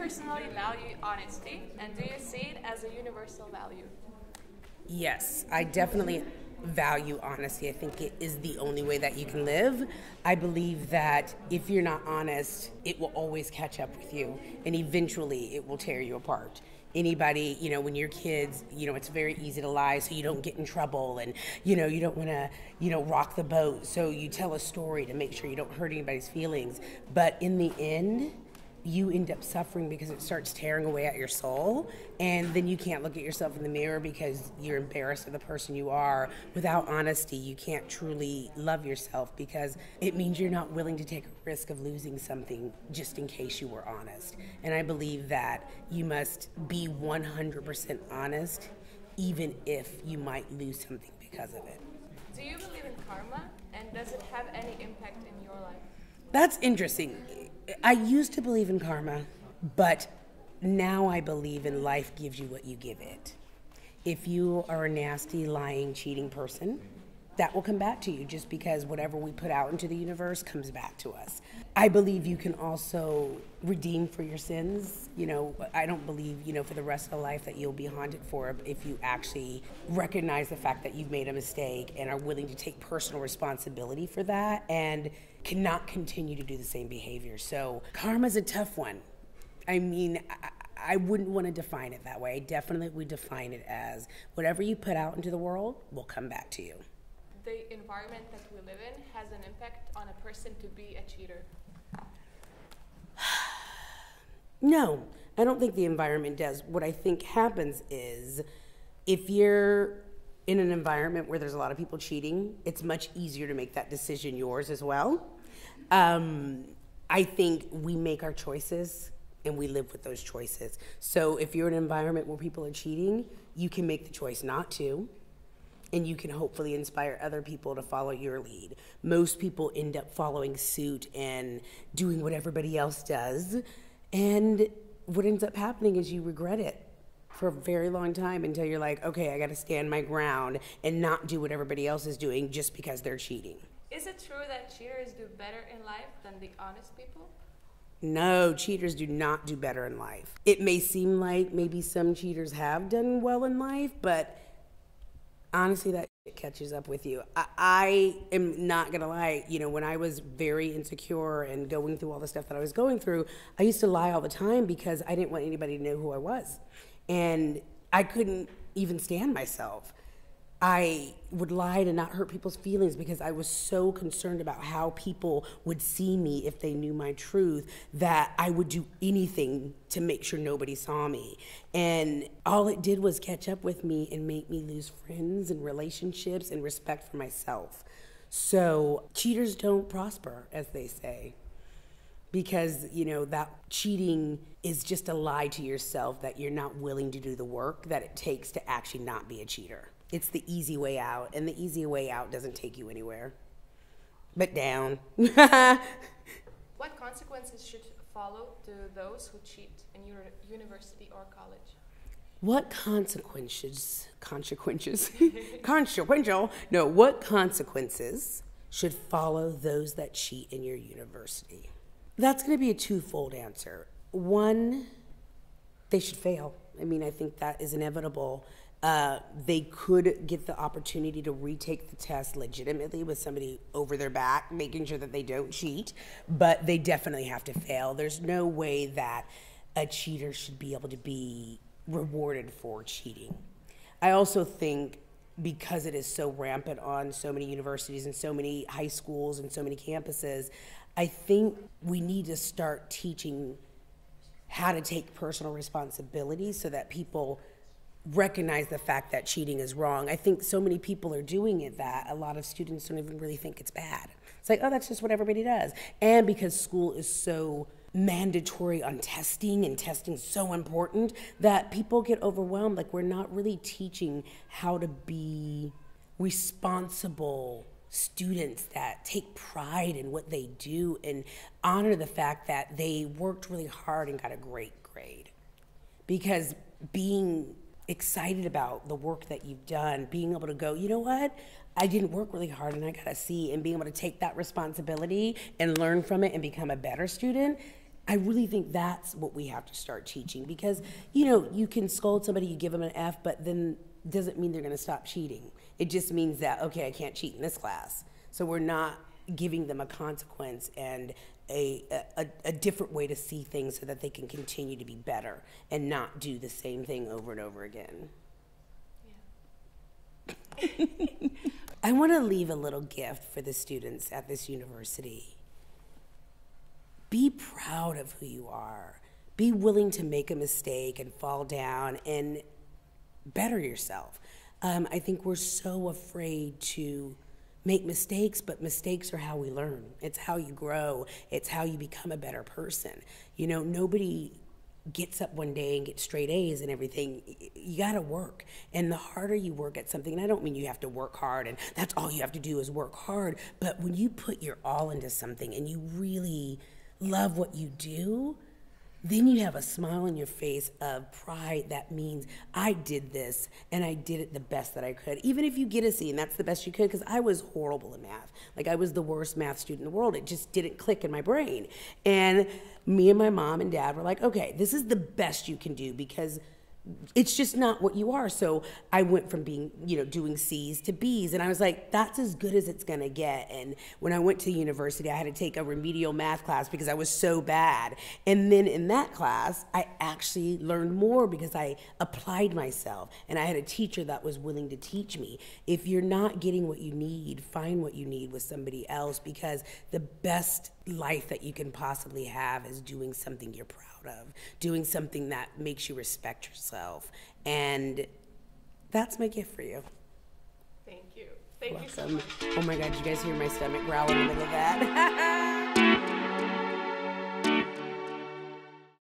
personally value honesty, and do you see it as a universal value? Yes, I definitely value honesty. I think it is the only way that you can live. I believe that if you're not honest, it will always catch up with you, and eventually it will tear you apart. Anybody, when you're kids, it's very easy to lie so you don't get in trouble, and, you don't want to, rock the boat. So you tell a story to make sure you don't hurt anybody's feelings. But in the end, you end up suffering because it starts tearing away at your soul, and then you can't look at yourself in the mirror because you're embarrassed of the person you are. Without honesty, you can't truly love yourself because it means you're not willing to take a risk of losing something just in case you were honest. And I believe that you must be 100% honest, even if you might lose something because of it. Do you believe in karma, and does it have any impact in your life? That's interesting. I used to believe in karma, but now I believe in life gives you what you give it. If you are a nasty, lying, cheating person, that will come back to you just because whatever we put out into the universe comes back to us. I believe you can also redeem for your sins. I don't believe, for the rest of the life that you'll be haunted for it if you actually recognize the fact that you've made a mistake and are willing to take personal responsibility for that and cannot continue to do the same behavior. So karma's a tough one. I mean, I wouldn't want to define it that way. I definitely would define it as whatever you put out into the world will come back to you. The environment that we live in has an impact on a person to be a cheater. No, I don't think the environment does. What I think happens is if you're in an environment where there's a lot of people cheating, it's much easier to make that decision yours as well. I think we make our choices and we live with those choices. So if you're in an environment where people are cheating, you can make the choice not to, and you can hopefully inspire other people to follow your lead. Most people end up following suit and doing what everybody else does, and what ends up happening is you regret it for a very long time until you're like, okay, I gotta stand my ground and not do what everybody else is doing just because they're cheating. Is it true that cheaters do better in life than the honest people? No, cheaters do not do better in life. It may seem like maybe some cheaters have done well in life, but honestly, that catches up with you. I am not gonna lie, when I was very insecure and going through all the stuff that I was going through, I used to lie all the time because I didn't want anybody to know who I was. And I couldn't even stand myself. I would lie to not hurt people's feelings because I was so concerned about how people would see me if they knew my truth that I would do anything to make sure nobody saw me. And all it did was catch up with me and make me lose friends and relationships and respect for myself. So cheaters don't prosper, as they say, because, that cheating is just a lie to yourself that you're not willing to do the work that it takes to actually not be a cheater. It's the easy way out, and the easy way out doesn't take you anywhere but down. What consequences should follow to those who cheat in your university or college? What consequences what consequences should follow those that cheat in your university? That's going to be a twofold answer. One, they should fail. I think that is inevitable. They could get the opportunity to retake the test legitimately with somebody over their back, making sure that they don't cheat, but they definitely have to fail. There's no way that a cheater should be able to be rewarded for cheating. I also think because it is so rampant on so many universities and so many high schools and so many campuses, I think we need to start teaching how to take personal responsibility so that people recognize the fact that cheating is wrong. I think so many people are doing it that a lot of students don't even really think it's bad. It's like, oh, that's just what everybody does. And because school is so mandatory on testing and testing so important that people get overwhelmed. Like, we're not really teaching how to be responsible students that take pride in what they do and honor the fact that they worked really hard and got a great grade. Because being excited about the work that you've done, being able to go, you know what, I didn't work really hard and I got a C, and being able to take that responsibility and learn from it and become a better student, I really think that's what we have to start teaching, because, you know, you can scold somebody, you give them an F, but then doesn't mean they're going to stop cheating. It just means that, okay, I can't cheat in this class. So we're not giving them a consequence and a different way to see things so that they can continue to be better and not do the same thing over and over again. Yeah. I want to leave a little gift for the students at this university. Be proud of who you are. Be willing to make a mistake and fall down and better yourself. I think we're so afraid to make mistakes, but mistakes are how we learn. It's how you grow. It's how you become a better person. You know, nobody gets up one day and gets straight A's and everything. You gotta work. And the harder you work at something, and I don't mean you have to work hard and that's all you have to do is work hard, but when you put your all into something and you really love what you do, then you have a smile on your face of pride that means I did this and I did it the best that I could. Even if you get a C and that's the best you could, because I was horrible in math. Like, I was the worst math student in the world. It just didn't click in my brain. And me and my mom and dad were like, okay, this is the best you can do because it's just not what you are. So I went from being, you know, doing C's to B's, and I was like, that's as good as it's gonna get. And when I went to university, I had to take a remedial math class because I was so bad. And then in that class, I actually learned more because I applied myself, and I had a teacher that was willing to teach me. If you're not getting what you need, find what you need with somebody else, because the best life that you can possibly have is doing something you're proud of, doing something that makes you respect yourself. And that's my gift for you. Thank you. Thank you so much. Oh my God, did you guys hear my stomach growl in the middle of that?